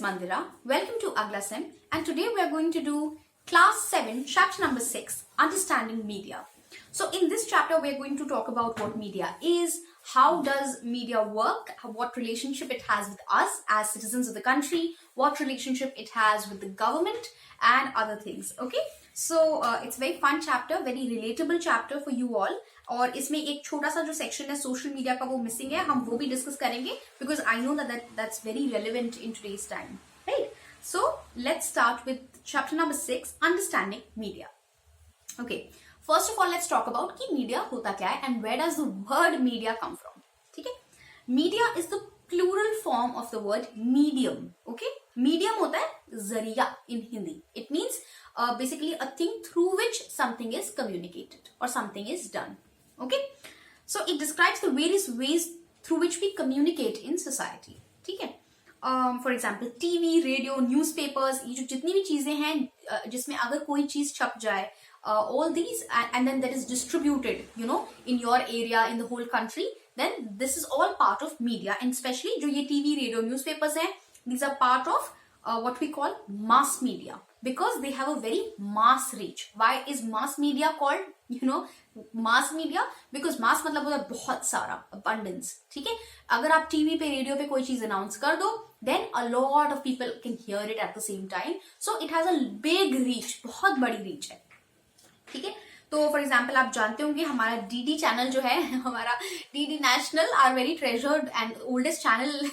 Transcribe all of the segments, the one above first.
Mandira. Welcome to AglaSem, and today we are going to do Class 7, Chapter number 6, Understanding Media. So in this chapter, we are going to talk about what media is, how does media work, what relationship it has with us as citizens of the country, what relationship it has with the government, and other things. Okay, so it's a very fun chapter, very relatable chapter for you all. और इसमें एक छोटा सा जो section है social media का वो missing है, हम वो भी डिस्कस करेंगे because I know that's very relevant in today's time, right? So let's start with chapter number 6, understanding media. Okay, first of all let's talk about कि मीडिया होता क्या है and where does the word media come from. ठीक है, media is the plural form of the word medium. Okay, medium होता है जरिया in Hindi. It means basically a thing through which something is communicated और something is done. Okay, so it describes the various ways through which we communicate in society. ठीक है, for example TV, radio, newspapers, ये जो जितनी भी चीजें हैं जिसमें अगर कोई चीज छप जाए, all these and then that is distributed, you know, in your area, in the whole country, then this is all part of media. And especially जो ये TV, radio, newspapers हैं, these are part of what we call mass media because they have a very mass reach. Why is mass media called, you know, mass media? Because mass मतलब होता है बहुत सारा, abundance. ठीक है, अगर आप टीवी पे रेडियो पे कोई चीज अनाउंस कर दो then a lot of people can hear it at the same time, so it has a big reach, बहुत बड़ी reach है. ठीक है, तो फॉर एग्जाम्पल आप जानते होंगे हमारा डीडी चैनल जो है, हमारा DD National, are very treasured and oldest channel.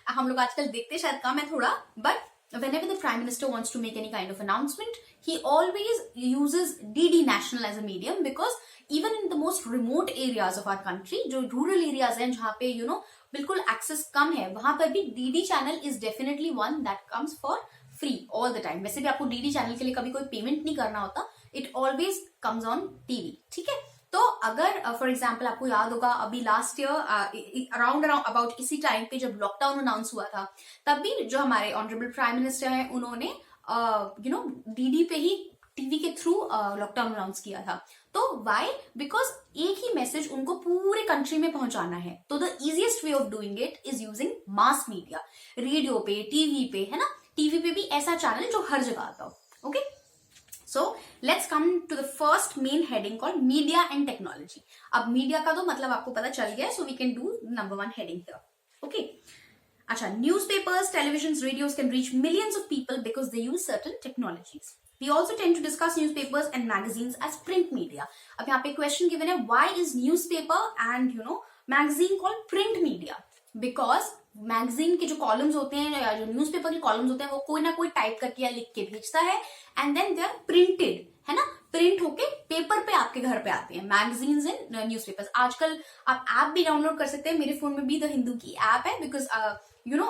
हम लोग आजकल देखते शायद कम है थोड़ा, but whenever the prime minister wants to make any kind of announcement, he always uses DD national as a medium because even in the most remote areas of our country, जो rural areas हैं जहाँ पे you know बिल्कुल access कम है, वहां पर भी DD channel is definitely one that comes for free all the time. वैसे भी आपको DD channel के लिए कभी कोई पेमेंट नहीं करना होता, it always comes on TV. ठीक है, तो अगर फॉर एग्जाम्पल आपको याद होगा अभी लास्ट ईयर अराउंड अबाउट इसी टाइम पे जब लॉकडाउन अनाउंस हुआ था, तब भी जो हमारे ऑनरेबल प्राइम मिनिस्टर हैं उन्होंने यू नो डीडी पे ही टीवी के थ्रू लॉकडाउन अनाउंस किया था. तो व्हाई? बिकॉज एक ही मैसेज उनको पूरे कंट्री में पहुंचाना है, तो the easiest way of doing it is using mass media. Radio पे, टीवी पे, है ना, टीवी पे भी ऐसा चैनल जो हर जगह आता हो. Okay, so let's come to the first main heading called media and technology. अब मीडिया का तो मतलब आपको पता चल गया, so we can do number 1 heading here. Okay. अच्छा, newspapers, televisions, radios can reach millions of people because they use certain technologies. We also tend to discuss newspapers and magazines as print media. अब यहाँ पे question given है, why is newspaper and you know magazine called print media? Because magazine के जो columns होते हैं या जो न्यूज़पेपर के कॉलम्स होते हैं वो कोई ना कोई टाइप करके या लिख के भेजता है and then they are printed, है ना, प्रिंट होके पेपर पे आपके घर पे आते हैं. Magazines and newspapers. आजकल आप ऐप भी डाउनलोड कर सकते हैं, मेरे फोन में भी द हिंदू की ऐप है because you know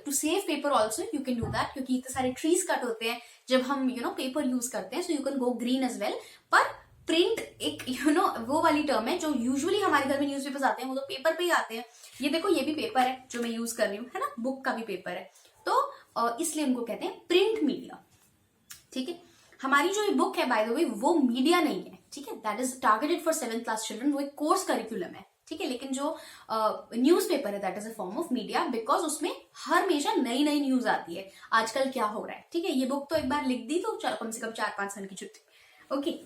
to save paper also you can do that, क्योंकि इतने सारे ट्रीज कट होते हैं जब हम यू नो पेपर यूज करते हैं, so you can go green as well. पर प्रिंट एक यू नो वो वाली टर्म है जो यूजुअली हमारे घर में न्यूज़पेपर्स आते हैं वो तो पेपर पे ही आते हैं. ये देखो ये भी पेपर है जो मैं यूज कर रही हूँ, है ना, बुक का भी पेपर है, तो इसलिए उनको कहते हैं प्रिंट मीडिया. ठीक है, हमारी जो ये बुक है बाय द वे वो मीडिया नहीं है. ठीक है, that is targeted for 7th class children, वो एक कोर्स करिकुलम है. ठीक है, लेकिन जो न्यूज़पेपर है that is a form of media because उसमें हर हमेशा नई नई न्यूज आती है आजकल क्या हो रहा है. ठीक है, ये बुक तो एक बार लिख दी तो कम से कम 4-5 साल की छुट्टी. Okay,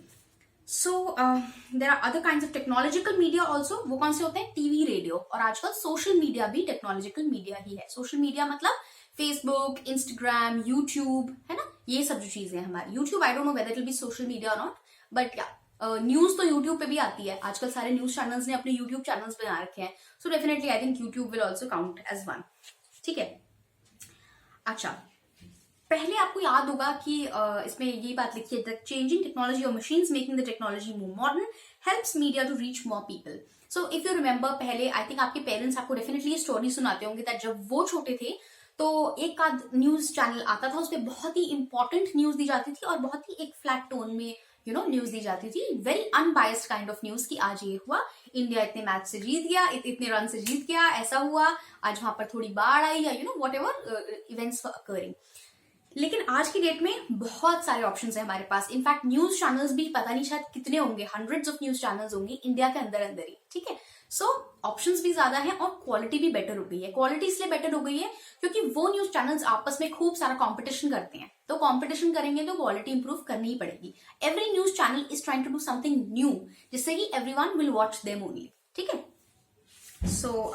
so there are other kinds of technological media also. वो कौन से होते हैं? टीवी, रेडियो, और आजकल सोशल मीडिया भी टेक्नोलॉजिकल मीडिया ही है. सोशल मीडिया मतलब फेसबुक, इंस्टाग्राम, यूट्यूब, है ना, ये सब जो चीजें हैं हमारी. YouTube I don't know whether it will be social media और नॉट, बट या न्यूज तो यूट्यूब पे भी आती है. आजकल सारे न्यूज चैनल्स ने अपने यूट्यूब चैनल्स बना रखे हैं, so definitely I think YouTube will also count as one. ठीक है, अच्छा, पहले आपको याद होगा कि इसमें ये बात लिखी है दैट चेंजिंग टेक्नोलॉजी और machines making the technology more modern helps media to reach more people. So if you remember, पहले आई थिंक आपके पेरेंट्स आपको डेफिनेटली ये स्टोरी सुनाते होंगे दैट जब वो छोटे थे तो एक आध न्यूज चैनल आता था, उसपे बहुत ही इंपॉर्टेंट न्यूज दी जाती थी और बहुत ही एक फ्लैट टोन में यू नो न्यूज दी जाती थी, very unbiased kind of news, की आज ये हुआ, इंडिया इतने मैच से जीत गया, इतने रन से जीत गया, ऐसा हुआ, आज वहां पर थोड़ी बाढ़ आई, या you know whatever events occurring. लेकिन आज की डेट में बहुत सारे ऑप्शंस हैं हमारे पास। इनफैक्ट न्यूज चैनल्स भी पता नहीं शायद कितने होंगे, हंड्रेड्स ऑफ न्यूज चैनल्स होंगे इंडिया के अंदर अंदर ही, ठीक है। सो ऑप्शंस भी ज्यादा हैं और क्वालिटी भी बेटर हो गई है। क्वालिटी इसलिए बेटर हो गई है क्योंकि वो न्यूज चैनल्स आपस में खूब सारा कंपटीशन करते हैं, तो कंपटीशन करेंगे तो क्वालिटी इंप्रूव करनी ही पड़ेगी। Every news channel is trying to do something new जिससे कि everyone will watch them only, ठीक है। सो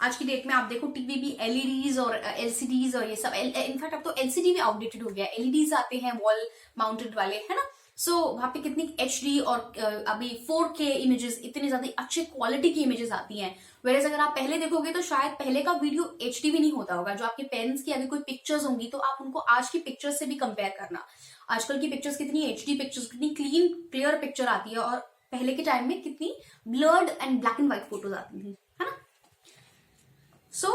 आज की डेट में आप देखो टीवी भी एलईडीज और एलसीडीज और ये सब, इनफैक्ट अब तो एलसीडी भी आउटडेटेड हो गया, एलईडीज आते हैं वॉल माउंटेड वाले, है ना। सो वहां पे कितनी एचडी और अभी 4K इमेजेस, इतनी ज्यादा अच्छे क्वालिटी की इमेजेस आती हैं। वेरएज अगर आप पहले देखोगे तो शायद पहले का वीडियो एचडी भी नहीं होता होगा। जो आपके पेरेंट्स की अगर कोई पिक्चर्स होंगी तो आप उनको आज की पिक्चर्स से भी कंपेयर करना, आजकल की पिक्चर्स कितनी एचडी पिक्चर्स, कितनी क्लीन क्लियर पिक्चर आती है, और पहले के टाइम में कितनी blurred and black and white photos आती थी, है ना। So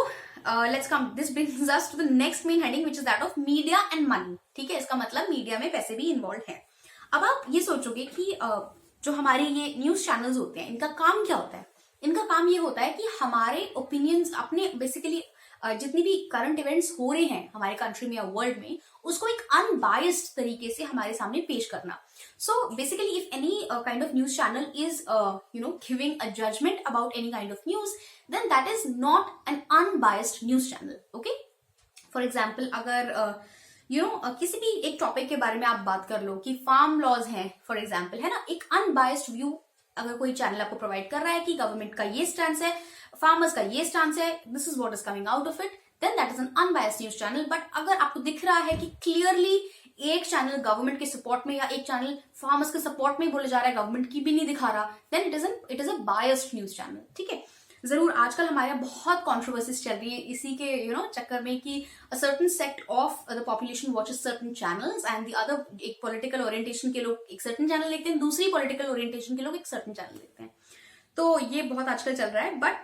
let's come. This brings us to the next main heading, which is that of media and money. ठीक है, इसका मतलब मीडिया में पैसे भी इन्वॉल्व हैं। अब आप ये सोचोगे कि जो हमारे ये न्यूज चैनल्स होते हैं इनका काम क्या होता है। इनका काम ये होता है कि हमारे ओपिनियंस, अपने बेसिकली जितनी भी करंट इवेंट्स हो रहे हैं हमारे कंट्री में या वर्ल्ड में, उसको एक अनबायस्ड तरीके से हमारे सामने पेश करना। So basically, if any kind of news channel is, giving a judgment about any kind of news, then that is not an unbiased news channel. Okay? For example, अगर किसी भी एक टॉपिक के बारे में आप बात कर लो कि फार्म लॉज हैं, फॉर एग्जाम्पल, है ना, एक अनबायस्ड व्यू अगर कोई चैनल आपको प्रोवाइड कर रहा है कि गवर्नमेंट का ये स्टैंड है, फार्मर्स का ये स्टैंड है, this is what is coming out of it, then that is an unbiased news channel. But अगर आपको दिख रहा है कि क्लियरली एक चैनल गवर्नमेंट के सपोर्ट में या एक चैनल फार्मर्स के सपोर्ट में बोले जा रहा है, गवर्नमेंट की भी नहीं दिखा रहा, then it is a biased news channel, ठीक है। जरूर आजकल हमारे यहाँ बहुत कॉन्ट्रोवर्सीज चल रही है इसी के चक्कर में कि a certain sect of the population watches certain channels and the other, एक पॉलिटिकल ओरिएंटेशन के लोग एक सर्टन चैनल देखते हैं, दूसरी पॉलिटिकल ओरिएंटेशन के लोग एक सर्टन चैनल देखते हैं। तो ये बहुत आजकल चल रहा है। बट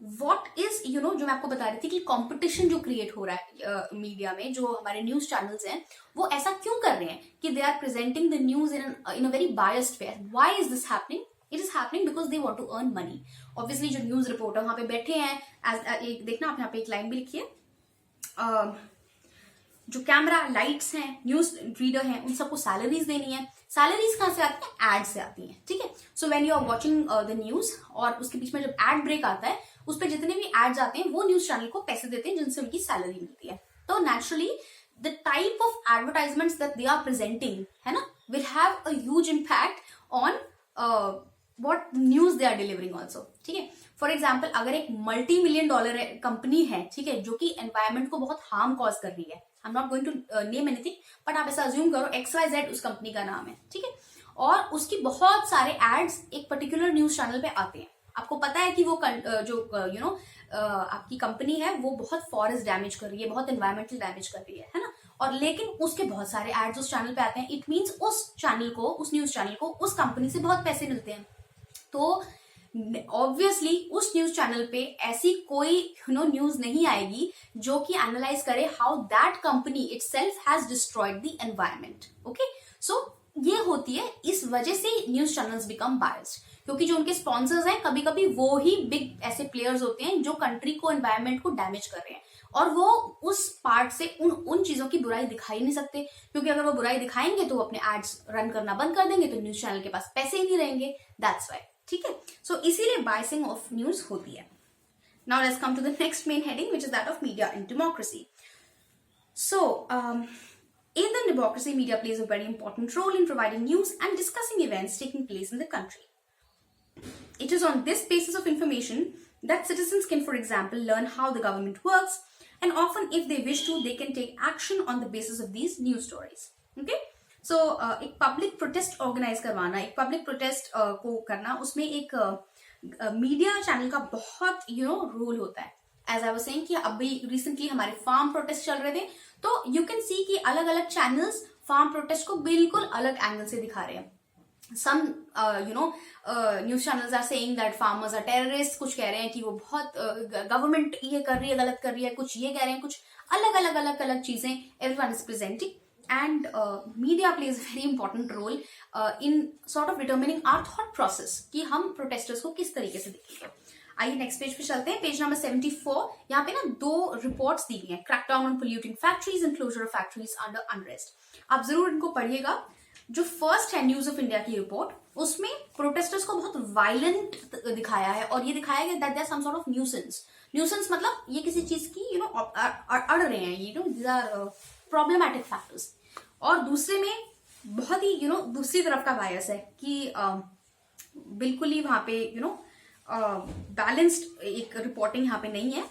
व्हाट इज जो मैं आपको बता रही थी कि कंपटीशन जो क्रिएट हो रहा है मीडिया में, जो हमारे न्यूज चैनल्स हैं वो ऐसा क्यों कर रहे हैं कि they are presenting the news in a very biased way. Why is this happening? It is happening because they want to earn money. Obviously जो न्यूज रिपोर्टर वहां पे बैठे हैं, एक देखना आपने यहाँ पे एक लाइन भी लिखी है, जो कैमरा लाइट्स हैं, न्यूज रीडर हैं, उन सबको सैलरीज देनी है। सैलरीज कहाँ से आती है? एड से आती है, ठीक है। So when you are watching the news और उसके बीच में जब एड ब्रेक आता है, उस पर जितने भी एड्स आते हैं वो न्यूज चैनल को पैसे देते हैं जिनसे उनकी सैलरी मिलती है। तो naturally the type of advertisements that they are presenting, है ना, will have a huge impact on what news they are delivering also, ठीक है। फॉर एग्जाम्पल, अगर एक $multi-million कंपनी है, ठीक है, जो कि एनवायरमेंट को बहुत हार्म कॉज कर रही है, I am not going to name anything, but आप ऐसा अज्यूम करो XYZ उस कंपनी का नाम है, ठीक है, और उसकी बहुत सारे एड्स एक पर्टिकुलर न्यूज चैनल पे आते हैं। आपको पता है कि वो जो आपकी कंपनी है वो बहुत फॉरेस्ट डैमेज कर रही है, बहुत एनवायरमेंटल डैमेज कर रही है ना, और लेकिन उसके बहुत सारे एड्स उस चैनल पे आते हैं। इट मीन्स उस चैनल को, उस न्यूज चैनल को उस कंपनी से बहुत पैसे मिलते हैं। तो ऑब्वियसली उस न्यूज चैनल पे ऐसी कोई न्यूज नहीं आएगी जो कि एनालाइज करे how that company itself has destroyed the environment. Okay, so ये होती है, इस वजह से न्यूज चैनल्स बिकम बायस्ड, क्योंकि जो उनके स्पॉन्सर्स हैं कभी कभी वो ही बिग ऐसे प्लेयर्स होते हैं जो कंट्री को, एनवायरमेंट को डैमेज कर रहे हैं, और वो उस पार्ट से उन चीजों की बुराई दिखाई नहीं सकते, क्योंकि अगर वो बुराई दिखाएंगे तो वो अपने एड्स रन करना बंद कर देंगे, तो न्यूज चैनल के पास पैसे ही नहीं रहेंगे। दैट्स वाई, ठीक है। सो इसीलिए बायसिंग ऑफ न्यूज होती है। Now let's come to the next main heading, which is that of media in democracy. So in the democracy, media plays a very important role in providing news and discussing events taking place in the country. It is on this basis of information that citizens can, for example, learn how the government works, and often if they wish to, they can take action on the basis of these news stories. Okay? So, एक public protest organize करवाना, एक public protest को करना, उसमें एक media channel का बहुत role होता है। एज आई वाज सेइंग कि अभी रिसेंटली हमारे फार्म प्रोटेस्ट चल रहे थे, तो यू कैन सी कि अलग अलग चैनल्स फार्म प्रोटेस्ट को बिल्कुल अलग एंगल से दिखा रहे हैं। Some news channels are saying that farmers are terrorist, कुछ कह रहे हैं कि वो बहुत गवर्नमेंट ये कर रही है, गलत कर रही है, कुछ ये कह रहे हैं, कुछ अलग चीजें everyone is presenting, and media plays a very important role in sort of determining our thought process कि हम protesters को किस तरीके से देखेंगे। आइए नेक्स्ट पेज पे चलते हैं, पेज नंबर 74। यहाँ पे ना 2 रिपोर्ट्स दी हुई हैं, crackdown on polluting factories and closure of factories under unrest. आप जरूर इनको पढ़िएगा। जो फर्स्ट है न्यूज ऑफ इंडिया की रिपोर्ट, उसमें प्रोटेस्टर्स को बहुत वायलेंट दिखाया है और ये दिखाया गया that there some sort of nuisance. Nuisance मतलब ये किसी चीज की अड़ रहे हैं, दीज आर प्रॉब्लमेटिक फैक्टर्स। और दूसरे में बहुत ही दूसरी तरफ का बायस है कि बिल्कुल ही वहां पे बैलेंस्ड एक रिपोर्टिंग यहाँ पे नहीं है।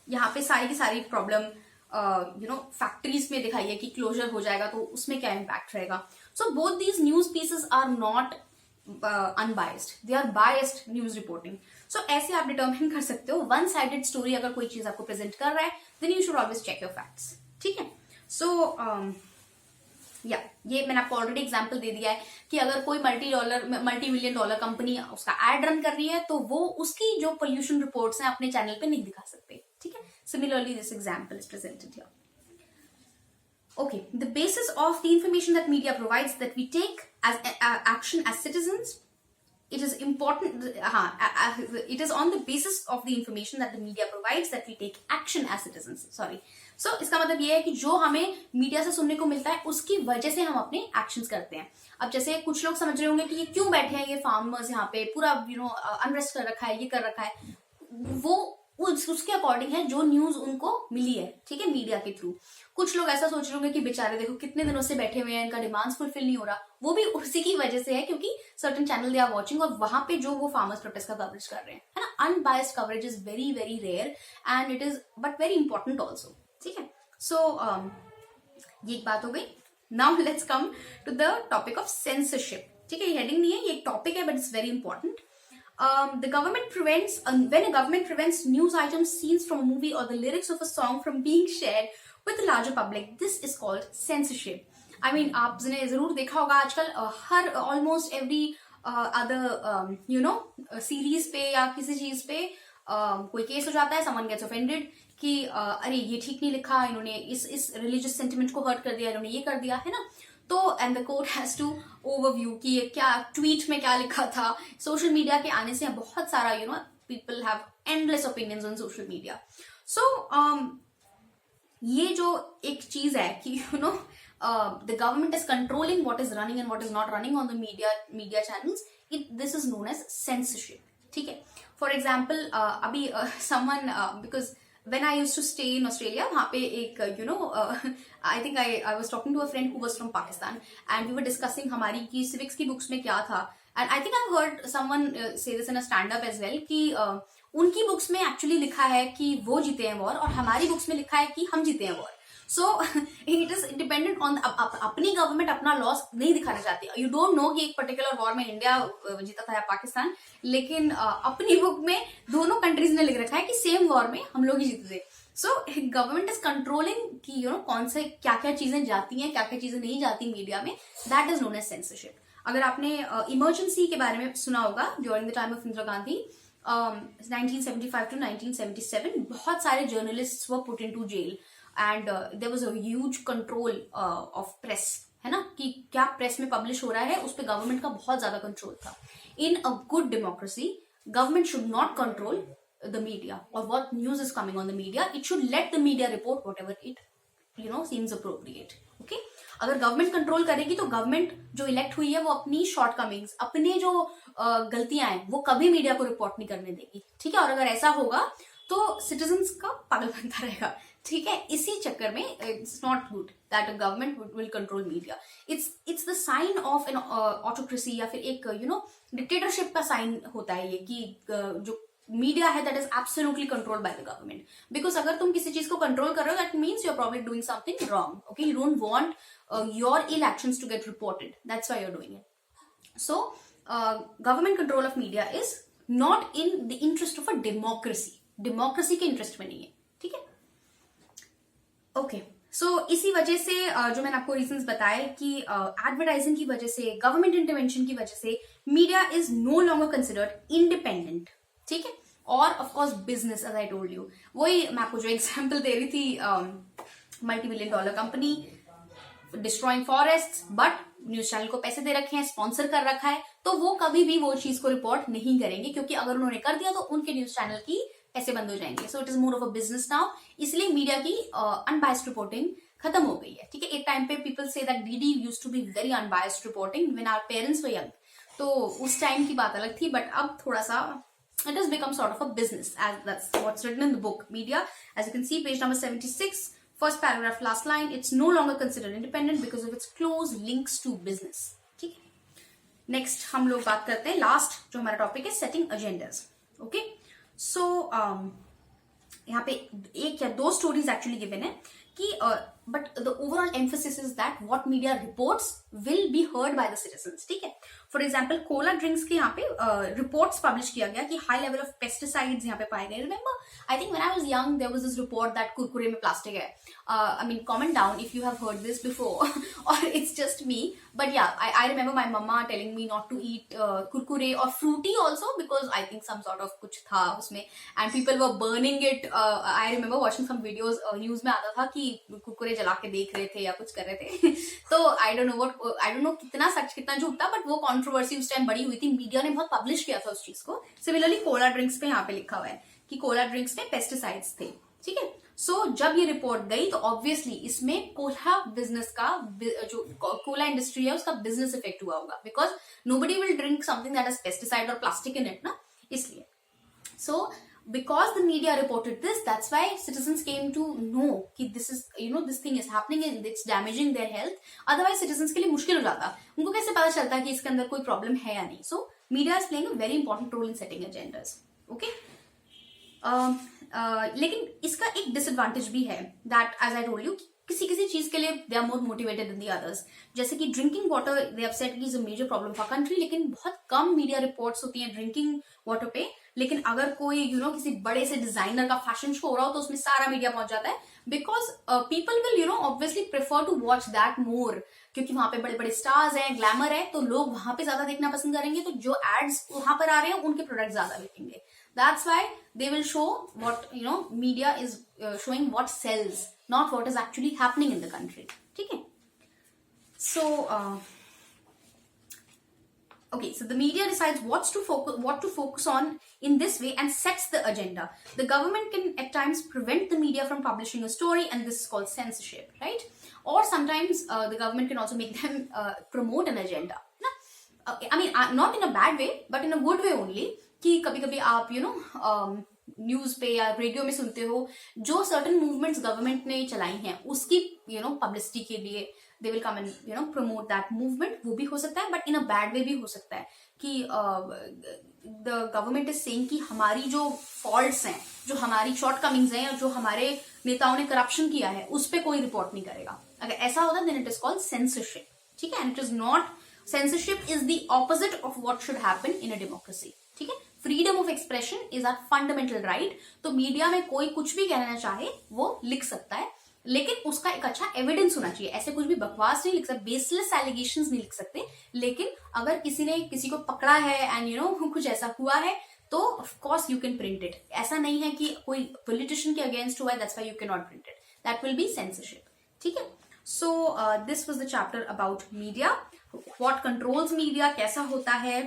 यहाँ पे सारी की सारी प्रॉब्लम फैक्ट्रीज में दिखाई है कि क्लोजर हो जाएगा तो उसमें क्या इम्पैक्ट रहेगा। So both these news pieces are not unbiased, they are biased news reporting. So ऐसे आप डिटर्मिन कर सकते हो वन साइडेड स्टोरी अगर कोई चीज आपको प्रेजेंट कर रहा है, then you should always check your facts. ठीक है। सो ये मैंने आपको ऑलरेडी एग्जांपल दे दिया है कि अगर कोई मल्टी मिलियन डॉलर कंपनी उसका एड रन कर रही है तो वो उसकी जो पोल्यूशन रिपोर्ट्स हैं अपने चैनल पे नहीं दिखा सकते। ठीक है। Similarly this example is presented here. Okay, the basis of the information that media provides that we take as action as citizens, it is important. It is on the basis of the information that the media provides that we take action as citizens. Sorry. So इसका मतलब ये है कि जो हमें media से सुनने को मिलता है उसकी वजह से हम अपने एक्शंस करते हैं। अब जैसे कुछ लोग समझ रहे होंगे कि ये क्यों बैठे हैं ये फार्मर्स यहाँ पे पूरा अनरेस्ट कर रखा है, ये कर रखा है, वो उसके अकॉर्डिंग है जो न्यूज उनको मिली है। ठीक है, मीडिया के थ्रू। कुछ लोग ऐसा सोच रहे होंगे कि बेचारे देखो कितने दिनों से बैठे हुए हैं, इनका डिमांड्स फुलफिल नहीं हो रहा, वो भी उसी की वजह से है क्योंकि certain channel they are watching और वहां पे जो वो फार्मर्स प्रोटेस्ट का कवरेज कर रहे हैं, है ना। Unbiased coverage is very very rare and it is but very important also. ठीक है। सो ये एक बात हो गई। Now let's come to the topic of censorship. ठीक है, ये हेडिंग नहीं है, ये एक टॉपिक है but it's very important. The government prevents when a government prevents news items, scenes from a movie or the lyrics of a song from being shared with the larger public, this is called censorship. I mean, आपने जरूर देखा होगा आजकल हर almost every other series पे या किसी चीज पे कोई केस हो जाता है, someone gets offended कि अरे ये ठीक नहीं लिखा, इन्होंने इस रिलीजियस सेंटिमेंट को हर्ट कर दिया, इन्होंने ये कर दिया, है ना। तो and the court has to overview कि ये क्या ट्वीट में क्या लिखा था। सोशल मीडिया के आने से बहुत सारा people have endless opinions on social media. So ये जो एक चीज है कि the government is controlling what is running and what is not running on the media channels, this is known as censorship. ठीक है। फॉर एग्जाम्पल अभी someone because when I used to stay in Australia, वहाँ पे एक I think I was talking to a friend who was from Pakistan and we were discussing हमारी की civics की books में क्या था, and I think I've heard someone say this in a stand up as well कि उनकी books में actually लिखा है कि वो जीते हैं वॉर और हमारी बुक्स में लिखा है कि हम जीते हैं war. So it is dependent on अपनी गवर्नमेंट अपना लॉस नहीं दिखाना चाहती। यू डोंट नो कि एक पर्टिकुलर वॉर में इंडिया जीता था या पाकिस्तान, लेकिन अपनी बुक में दोनों कंट्रीज ने लिख रखा है कि सेम वॉर में हम लोग ही जीते थे। सो गवर्नमेंट इज कंट्रोलिंग कि कौन से क्या क्या चीजें जाती हैं, क्या क्या चीजें नहीं जाती मीडिया में। That is known as censorship. अगर आपने इमरजेंसी के बारे में सुना होगा during the time of Indira Gandhi 1975 to 1977, बहुत सारे journalist were put into jail and there was a huge control of press, है ना, कि क्या प्रेस में पब्लिश हो रहा है उस पर गवर्नमेंट का बहुत ज्यादा कंट्रोल था। In a good democracy government should not control the media और what news is coming on the media. It should let the media report whatever it seems appropriate. Okay, अगर government control करेगी तो government जो elect हुई है वो अपनी shortcomings, अपने जो गलतियां हैं वो कभी मीडिया को रिपोर्ट नहीं करने देगी। ठीक है, और अगर ऐसा होगा तो सिटीजन्स का पागल बनता रहेगा। ठीक है, इसी चक्कर में it's not good that a government will control media. It's the sign of an autocracy या फिर एक डिक्टेटरशिप का साइन होता है ये कि जो मीडिया है that is absolutely controlled by the government. Because अगर तुम किसी चीज को कंट्रोल कर रहे हो that means you are probably doing something wrong. Okay, you don't want your ill actions to get reported, that's why you are doing it. So government control of media is not in the interest of a democracy. Democracy के interest में नहीं है। ठीक है, okay. सो इसी वजह से जो मैंने आपको रीजंस बताए कि एडवर्टाइजिंग की वजह से, गवर्नमेंट इंटरवेंशन की वजह से media is no longer considered independent. ठीक है, और of course business, as I told you, वही मैं आपको जो एग्जांपल दे रही थी, multi billion dollar company destroying forest but news channel को पैसे दे रखे हैं, स्पॉन्सर कर रखा है, तो वो कभी भी वो चीज को रिपोर्ट नहीं करेंगे, क्योंकि अगर उन्होंने कर दिया तो उनके न्यूज चैनल की पैसे बंद हो जाएंगे. So it is more of a business now. इसलिए मीडिया की अनबायस्ड रिपोर्टिंग खत्म हो गई है. ठीक है, एक टाइम पे पीपल से that DD used to be very unbiased reporting when our parents were young. तो उस टाइम की बात अलग थी, बट अब थोड़ा सा it has become sort of a business, as that's what's written in the book. Media, as you can see, page number 76, first paragraph, last line, it's no longer considered independent because of its close links to business. ठीक है, next हम लोग बात करते हैं last जो हमारा topic है, setting agendas. Okay, so यहाँ पे एक या दो स्टोरीज एक्चुअली गिवन है कि but the overall emphasis is that what media reports will be heard by the citizens. ठीक है, फॉर एग्जांपल कोला ड्रिंक्स के यहाँ पे रिपोर्ट्स पब्लिश किया गया कि हाई लेवल ऑफ पेस्टिसाइड्स यहाँ पे पाए गए. Remember, I think when I was young there was this report that Kurkure में प्लास्टिक है. I mean comment down if you have heard this before or it's just me, but yeah I remember my mamma telling me not to eat Kurkure और Frooti also, because I think some sort of कुछ था उसमें and people were burning it. I remember watching some videos, news में आता था कि कुरकुरे जला के देख रहे थे या कुछ कर रहे थे. तो आई डोंट नो कितना सच कितना झूठ था, बट वो कंट्रोवर्सी उस टाइम बड़ी हुई थी. मीडिया ने बहुत पब्लिश किया था उस चीज को. सिमिलरली कोला ड्रिंक्स पे यहाँ पे लिखा हुआ है कि कोला ड्रिंक्स में पेस्टिसाइड्स थे. ठीक है, सो जब ये रिपोर्ट गई तो ऑब्वियसली इसमें कोला बिजनेस का, जो कोला इंडस्ट्री है उसका बिजनेस इफेक्ट हुआ होगा, because nobody will drink something that has pesticide और प्लास्टिक इन इट ना, इसलिए. सो because the media reported this, that's why citizens came to know कि this is, this thing is happening and it's damaging their health. Otherwise citizens के लिए मुश्किल हो जाता, उनको कैसे पता चलता कि इसके अंदर कोई प्रॉब्लम है या नहीं. So media is playing a very important role in setting agendas. Okay, लेकिन इसका एक डिसएडवांटेज भी है, that as I told you, किसी किसी चीज के लिए they are more motivated than the others. जैसे कि drinking water, they have said is a major problem for country, लेकिन बहुत कम मीडिया रिपोर्ट्स होती हैं ड्रिंकिंग वाटर पे. लेकिन अगर कोई किसी बड़े से डिजाइनर का फैशन शो हो रहा हो तो उसमें सारा मीडिया पहुंच जाता है, because people will obviously prefer to watch that more, क्योंकि वहां पे बड़े बड़े स्टार्स हैं, ग्लैमर है, तो लोग वहां पे ज्यादा देखना पसंद करेंगे. तो जो एड्स वहां पर आ रहे हैं उनके प्रोडक्ट ज्यादा बिकेंगे. That's why they will show what media is showing what sells, not what is actually happening in the country. ठीक है? So okay, so the media decides what to focus on in this way and sets the agenda. The government can at times prevent the media from publishing a story, and this is called censorship, right? Or sometimes the government can also make them promote an agenda. I mean, not in a bad way, but in a good way only. कि कभी कभी आप news पे या radio में सुनते हो जो सर्टन मूवमेंट्स गवर्नमेंट ने चलाई हैं उसकी पब्लिसिटी के लिए they will come and promote that movement. वो भी हो सकता है, but in a bad way भी हो सकता है कि द गवर्नमेंट इज सेइंग कि हमारी जो फॉल्ट्स हैं, जो हमारी शॉर्टकमिंग्स हैं, या जो हमारे नेताओं ने करप्शन किया है उस पर कोई रिपोर्ट नहीं करेगा. अगर ऐसा होता then it is called censorship. ठीक है, and it is not, censorship is the opposite of what should happen in a democracy. ठीक है, freedom of expression is our fundamental right. तो मीडिया में कोई कुछ भी कहना चाहे वो लिख सकता है, लेकिन उसका एक अच्छा एविडेंस होना चाहिए. ऐसे कुछ भी बकवास नहीं लिख सकते, बेसलेस एलिगेशंस नहीं लिख सकते. लेकिन अगर किसी ने किसी को पकड़ा है एंड कुछ ऐसा हुआ है तो of course you can print it. ऐसा नहीं है कि कोई पॉलिटिशियन के अगेंस्ट हुआ है, that's why you can not print it. That will be censorship. ठीक है, so this was the chapter about media, what controls media, कैसा होता है,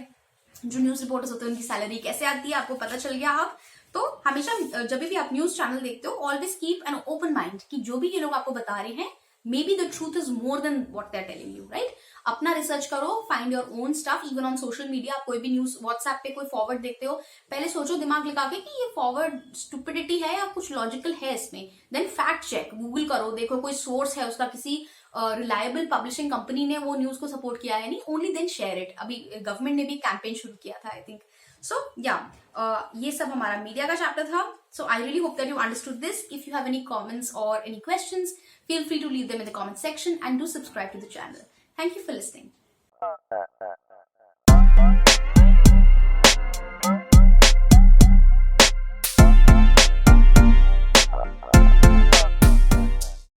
जो न्यूज रिपोर्टर्स होते हैं उनकी सैलरी कैसे आती है, आपको पता चल गया. अब तो हमेशा जब भी आप न्यूज चैनल देखते हो, always keep an open mind कि जो भी ये लोग आपको बता रहे हैं, may be the truth is more than what they are telling you, right. अपना रिसर्च करो, find your own stuff. Even on social media आप कोई भी न्यूज व्हाट्सएप पे कोई फॉरवर्ड देखते हो, पहले सोचो दिमाग लगा के कि ये फॉरवर्ड स्टुपिडिटी है या कुछ लॉजिकल है इसमें. देन फैक्ट चेक, गूगल करो, देखो कोई सोर्स है उसका, किसी रिलायबल पब्लिशिंग कंपनी ने वो न्यूज को सपोर्ट किया है नहीं, ओनली देन शेयर इट. अभी गवर्नमेंट ने भी कैंपेन शुरू किया था आई थिंक. सो या ये सब हमारा मीडिया का चैप्टर था. So I really hope that you understood this. If you have any comments or any questions, feel free to leave them in the comment section and do subscribe to the channel. Thank you for listening.